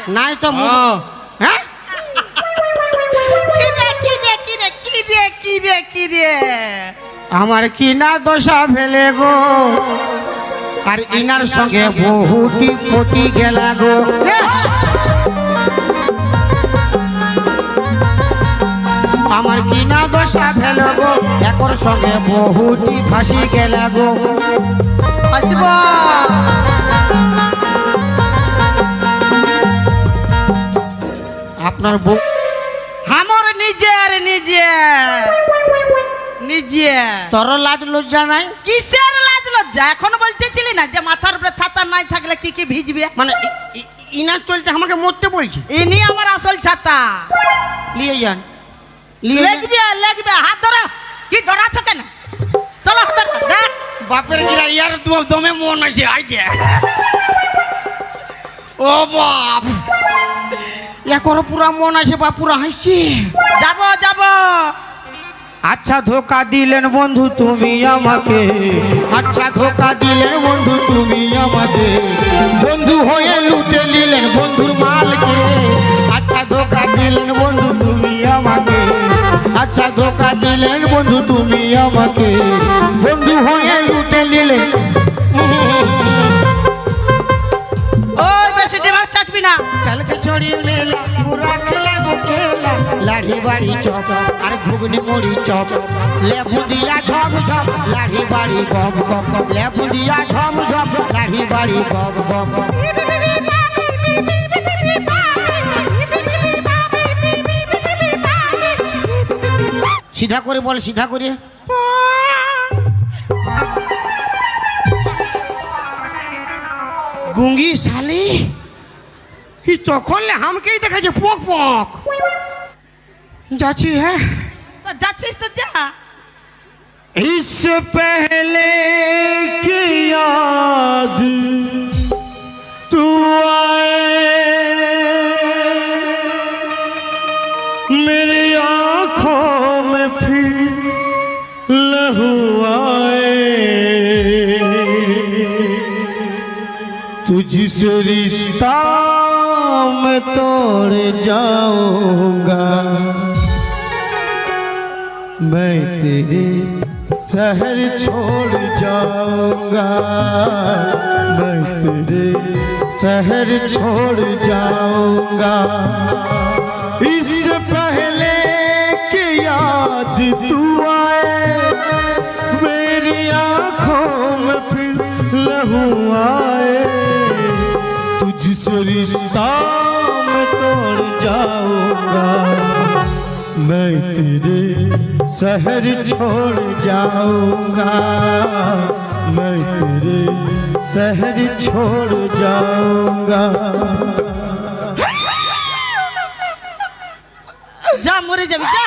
নাই তো হ্যাঁ কি রে আমার কিনা দশা ফেলে গো আর ইনার সঙ্গে বহুটি পটি গেলা গো আমার কিনা দশা ফেলে গো একর সঙ্গে বহুটি ফাঁসি গেলা গো আসব আপনার বউ আমার নিজের নিজে তোর লাজ লজ্জা নাই কিসের লাজ লজ্জা এখন বলতেছিলি না যে মাথার উপরে ছাতা নাই থাকলে কি কি ভিজবে মানে ইনার চলতে আমাকে মরতে বলছে ইনি আমার আসল ছাতা নিয়ে যান লাগবে হাত ধরো কি ধরাছো কেন চলো হাত ধরো দেখ বাপের গিরা ইয়ার দমে মন আছে আইতে ও বাপ একর পুরা মন আছে বা পুরা হাসছি যাব আচ্ছা ধোকা দিলেন বন্ধু তুমি আমাকে আচ্ছা ধোকা দিলেন বন্ধু তুমি আমাকে বন্ধু হয়ে লুটে নিলেন বন্ধুর মালকে আচ্ছা ধোকা দিলেন বন্ধু তুমি আমাকে আচ্ছা ধোকা দিলেন বন্ধু তুমি আমাকে বন্ধু হয়ে লুটে নিলেন ওই বেশি দিমাগ চাটবি না কালকে ছড়ি মেলা পুরা খেলা খেলা লাঠি বাড়ি চপ আর ঘুগনি মুড়ি চপ লেবু দিয়া ঝপ ঝপ লাঠি বাড়ি গপ গপ লেবু দিয়া ঝপ ঝপ লাঠি বাড়ি গপ গপ সিধা করে বল সিধা করে গুঙ্গি শালি তখন আমাকেই দেখাচ্ছে পক পক যাচ্ছি হ্যাঁ তো যাচ্ছিস তো যা इससे पहले की याद तू आए मेरी आँखों में फिर लहू आए तुझसे रिश्ता मैं तोड़ जाऊंगा मैं तेरे शहर छोड़ जाऊंगा मैं तेरे शहर छोड़ जाऊंगा इससे पहले कि याद तू आए मेरी आँखों में फिर लहू आए तुझसे रिश्ता मैं तोड़ जाऊंगा मैं तेरे शहर छोड़ जाऊंगा मैं तेरे शहर छोड़ जाऊंगा जा मरे जाबি যা